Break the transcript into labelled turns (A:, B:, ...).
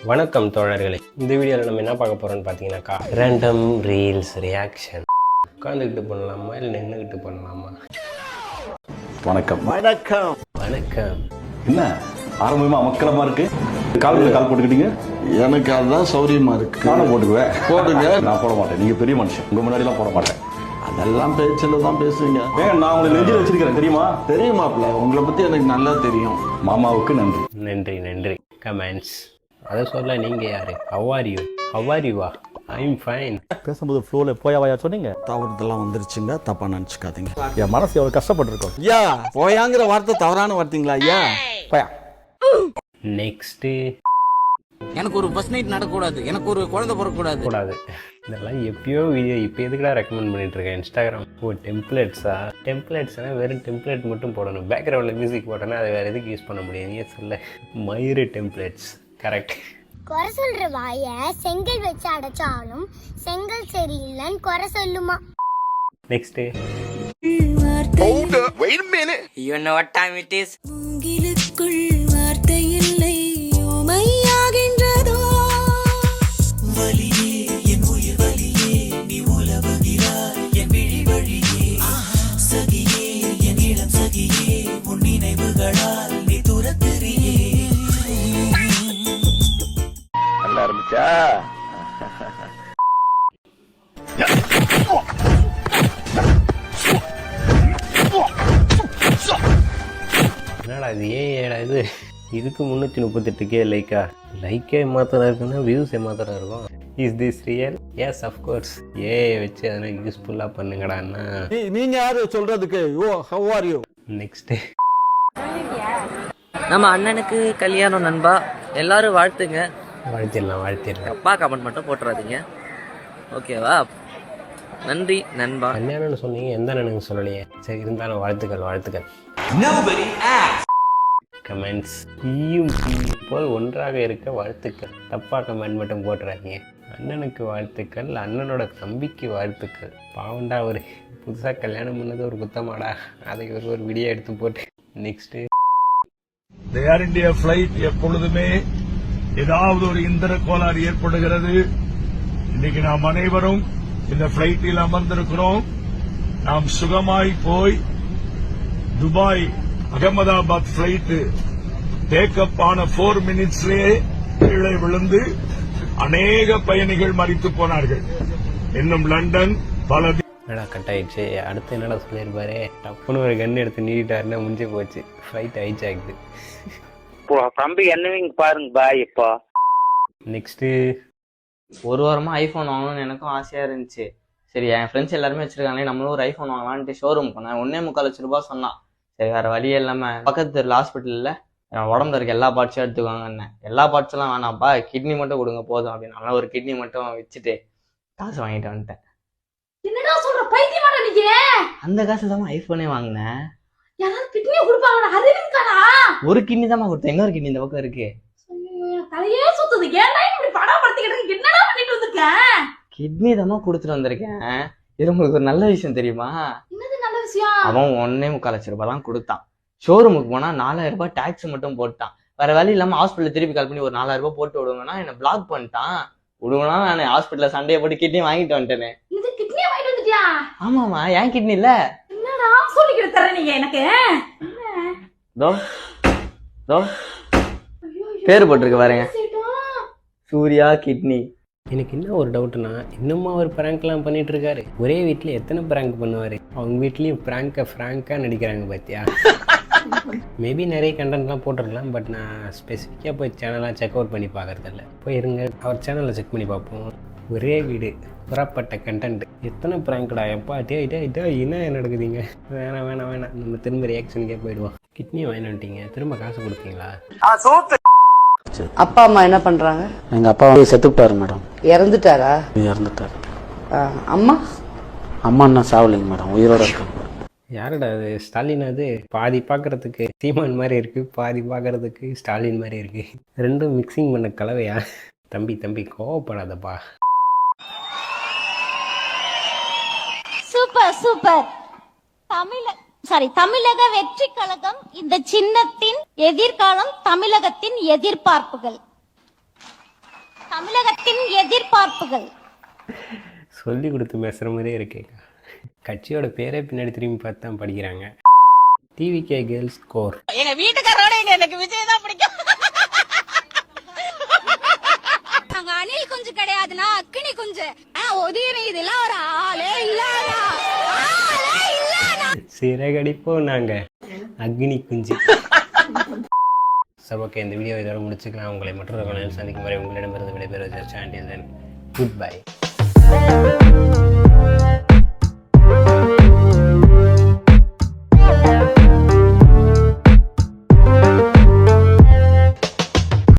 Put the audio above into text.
A: வணக்கம் தோழர்களே. இந்த வீடியோவில் நம்ம என்ன பார்க்க போகிறோம்னு பார்த்தீங்கன்னாக்கா ரேண்டம் ரீல்ஸ் ரியாக்ஷன். உட்காந்துக்கிட்டு பண்ணலாமா இல்லை நின்றுக்கிட்டு பண்ணலாமா?
B: வணக்கம்
C: வணக்கம்
A: வணக்கம்.
B: என்ன ஆரம்பமா மக்களமா இருக்கு? கால் போட்டுக்கிட்டீங்க.
C: எனக்கு அதுதான் சௌரியமா இருக்கு.
B: நானும் போட்டுக்குவேன்.
C: போடுங்க.
B: நான் போட மாட்டேன். நீங்க பெரிய மனுஷன், உங்க முன்னாடிலாம் போட மாட்டேன்.
C: அதெல்லாம் பேச்சில் தான் பேசுவீங்க.
B: நான் உங்களை நெஞ்சில் வச்சிருக்கிறேன் தெரியுமா?
C: தெரியுமாப்ல, உங்களை பத்தி எனக்கு நல்லா தெரியும்.
B: மாமாவுக்கு நன்றி.
A: நன்றி நன்றி. கமெண்ட்ஸ் அதை சொல்ல நீங்கள் யார்? ஹவ்வாரியூவா? I'm fine.
D: பேசும்போது ஃப்ளோவில் போயாவாயா சொன்னீங்க.
C: தவறுதெல்லாம் வந்துருச்சுங்க, தப்பா நினச்சிக்காதீங்க.
D: என் மனசு எவ்வளோ கஷ்டப்பட்டுருக்கோம்.
C: ஐயா போயாங்கிற வார்த்தை தவறான வார்த்தைங்களா ஐயா?
D: போயா.
A: நெக்ஸ்ட்டு
E: எனக்கு ஒரு ஃபர்ஸ்ட் நைட் நடக்கக்கூடாது, எனக்கு ஒரு குழந்தை பிறக்கக்கூடாது
A: கூடாது. இதெல்லாம் எப்பயோ வீடியோ இப்போ எதுக்குடா ரெக்கமெண்ட் பண்ணிட்டு இருக்கேன் இன்ஸ்டாகிராம். ஓ டெம்ப்ளேட்ஸ்னா வெறும் டெம்ப்ளேட் மட்டும் போடணும். பேக்ரவுண்டில் மியூசிக் போட்டோன்னா அதை வேறு எதுக்கு யூஸ் பண்ண முடியும்? நீ சொல்ல. மயிறு டெம்ப்ளேட்ஸ் கரெக்ட்.
F: குறை சொல்ற வாய செங்கல் வச்சு அடைச்சாலும் செங்கல் சரியில்லைன்னு குறை சொல்லுமா.
A: Next
E: you know what time it is.
G: மூங்கிலுக்குள் வார்த்தை இல்லை ஓமையாகின்றதோ வலியே என் உயிர் வலியே நீ உலவுகிறாய் என் விழி வழியே சகியே என் இளம் சகியே உன் நினைவுகளால் நீ துரத்துறியே.
C: நல்லா இருந்துச்சா?
A: என்னடா இது? ஏடா இது? இதுக்கு 338K லைக்கே மாத்திரம் இருக்குன்னா வியூஸ் மாத்திரம் இருக்கும். Is this real? Yes of course. வச்சு அதெல்லாம் யூஸ்ஃபுல்லாக பண்ணுங்கடான்னா.
C: நீங்க யாரு சொல்றதுக்கு? Oh how are you?
A: Next
E: நம்ம அண்ணனுக்கு கல்யாணம் நண்பா, எல்லாரும் வாழ்த்துங்க.
A: வாழ்த்திடலாம்.
E: அப்பா கமெண்ட் மட்டும் போட்டுறாதீங்க, ஓகேவா? நன்றி நண்பா.
A: கல்யாணம்னு சொன்னீங்க, எந்த அண்ணனுக்கு சொல்லலையே. சரி, இருந்தாலும் வாழ்த்துக்கள். கமெண்ட்ஸ் போல் ஒன்றாக இருக்க வாழ்த்துக்கள். தப்பா கமெண்ட் மட்டும் போட்டுறாதீங்க. அண்ணனுக்கு வாழ்த்துக்கள், அண்ணனோட தம்பிக்கு வாழ்த்துக்கள். பாவண்டா, ஒரு புதுசாக கல்யாணம் பண்ணது ஒரு குத்தமாடா. அதை ஒரு வீடியோ எடுத்து போட்டு. நெக்ஸ்ட்
H: ஏர் இந்தியா பிளைட் எப்பொழுதுமே ஏதாவது ஒரு இந்திர கோளாறு ஏற்படுகிறது. இன்னைக்கு நாம் அனைவரும் இந்த பிளைட்டில் அமர்ந்திருக்கிறோம். நாம் சுகமாய் போய் துபாய் அகமதாபாத் பிளைட் டேக்கப் ஆன 4 மினிட்ஸ்லேயே கீழே விழுந்து அநேக பயணிகள் மரித்து போனார்கள். இன்னும் லண்டன் பல
A: கட் ஆயிடுச்சு. அடுத்து என்னடா சொல்லியிருப்பாரு? டப்புன்னு ஒரு கன் எடுத்து நீட்டாருன்னா முடிஞ்சு போச்சு. Flight hijacked.
I: தம்பி என்னவீங்க பாருங்க பாய். இப்போ
A: நெக்ஸ்ட்டு
E: ஒரு வாரமா ஐஃபோன் வாங்கணும்னு எனக்கும் ஆசையா இருந்துச்சு. சரி, என் ஃப்ரெண்ட்ஸ் எல்லாருமே வச்சிருக்காங்க, நம்மளும் ஒரு ஐஃபோன் வாங்கலான்ட்டு ஷோரூம் போனேன். 1.25 லட்ச ரூபாய் சொன்னான். சரி, வேற வழியே இல்லாம பக்கத்து தெருல ஹாஸ்பிட்டல்ல உடம்புல இருக்க எல்லா பார்ட்ஸும் எடுத்துக்குவாங்கன்னு. எல்லா பார்ட்ஸ் எல்லாம் வேணாம்ப்பா, கிட்னி மட்டும் கொடுங்க போதும் அப்படின்னு. நல்லா ஒரு கிட்னி மட்டும் வச்சுட்டு காசு வாங்கிட்டு வந்துட்டேன்.
G: என்னடா சொல்ற பைத்தியமாடா நீ?
E: அந்த காசு தான் ஐஃபோனே வாங்கினேன்.
G: யாராவது கிட்னியை கொடுப்பாங்கடா? அறிவிருக்காடா?
E: ஒரு கிட்னி தான் கொடுத்தேன், இன்னொரு கிட்னி இந்த பக்கம் இருக்கு.
G: தலையே சுத்துது. ஏன்டா இப்படி படப்படுத்திக்கிட்டு என்னடா பண்ணிட்டு வந்திருக்க?
E: கிட்னி தான் கொடுத்துட்டு வந்திருக்கேன். இது உங்களுக்கு ஒரு நல்ல விஷயம் தெரியுமா?
G: என்னது நல்ல விஷயம்?
E: அவன் 1.25 லட்ச ரூபாய் தான் கொடுத்தான். ஷோரூமுக்கு போனா 4000 ரூபாய் டாக்ஸ் மட்டும் போட்டான். வேற வேலை இல்லாம ஹாஸ்பிட்டல் திருப்பி கால் பண்ணி ஒரு 4000 ரூபாய் போட்டு விடுங்கன்னா என்ன பிளாக் பண்ணிட்டான். விடுவனா நான் ஹாஸ்பிட்டல்ல சண்டையை போட்டு கிட்னி வாங்கிட்டு வந்துட்டேனே.
G: இது கிட்னியை வாங்கிட்டு வந்துட்டியா?
E: ஆமாமா, ஏன் கிட்னி இல்ல?
G: என்னடா சொல்லிக்கிட்டு தர நீங்க எனக்கு?
E: தோ பேரு போட்டிருக்கு பாருங்க, சூர்யா கிட்னி.
A: எனக்கு என்ன ஒரு டவுட்னா, இன்னுமா ஒரு ப்ராங்க்லாம் பண்ணிட்டு இருக்காரு? ஒரே வீட்டில் எத்தனை ப்ராங்க் பண்ணுவார்? அவங்க வீட்லேயும் ஃப்ராங்காக நடிக்கிறாங்க பார்த்தியா? மேபி நிறைய கண்டென்ட்லாம் போட்டிருக்கலாம். பட் நான் ஸ்பெசிஃபிக்காக போய் சேனலாக செக் அவுட் பண்ணி பார்க்குறதில்ல. போய் இருங்க, அவர் சேனலில் செக் பண்ணி பார்ப்போம். ஒரே வீடு, புறப்பட்ட கண்டென்ட், எத்தனை ப்ராங்க்டா? எப்பா என்ன நடக்குதுங்க? வேணாம், நம்ம திரும்ப ரியாக்ஷனுக்கே போயிடுவோம். கிட்னியை வாங்கிட்டீங்க, திரும்ப காசு கொடுத்தீங்களா?
J: அப்பா அம்மா என்ன பண்றாங்க?
I: எங்க அப்பா செத்துட்டாரு மேடம்.
J: இறந்துட்டாரா?
I: இறந்துட்டாரு.
J: அம்மா?
I: அம்மா என்ன சாவலிங்க மேடம், உயிரோட இருக்காங்க.
A: யாருடா அது? ஸ்டாலின். அது பாதி பார்க்கறதுக்கு சீமான் மாதிரி இருக்கு, பாதி பார்க்கறதுக்கு ஸ்டாலின் மாதிரி இருக்கு. ரெண்டும் மிக்சிங் பண்ண கலவையா? தம்பி கோவப்படாதப்பா.
F: சூப்பர். தமிழக வெற்றி கழகம் இந்த சின்னத்தின் எதிர்காலம், தமிழகத்தின் எதிர்பார்ப்புகள். தமிழகத்தின் எதிர்பார்ப்புகள்.
A: சொல்லி கொடுத்து பேசுகிற மாதிரியே இருக்கேக்கா. கட்சியோட பேரே பின்னாடி திரும்பி பார்த்து தான் படிக்கிறாங்க. TVK girls core.
K: எங்க வீட்டுக்காரோட எனக்கு விஜய் தான் பிடிக்கும். நாங்க அணில் குஞ்சு கிடையாதுன்னா அக்கினி குஞ்சு. ஒதியனி இதெல்லாம் ஒரு ஆளே இல்லாதா.
A: சிறகடிப்போம் நாங்க அக்னி குஞ்சு. சரி, ஓகே, இந்த வீடியோ இதோட முடிச்சுக்கலாம். உங்களை மற்றொரு சந்திக்கும் வரை உங்களிடமிருந்து விடைபெறுவது. Good bye.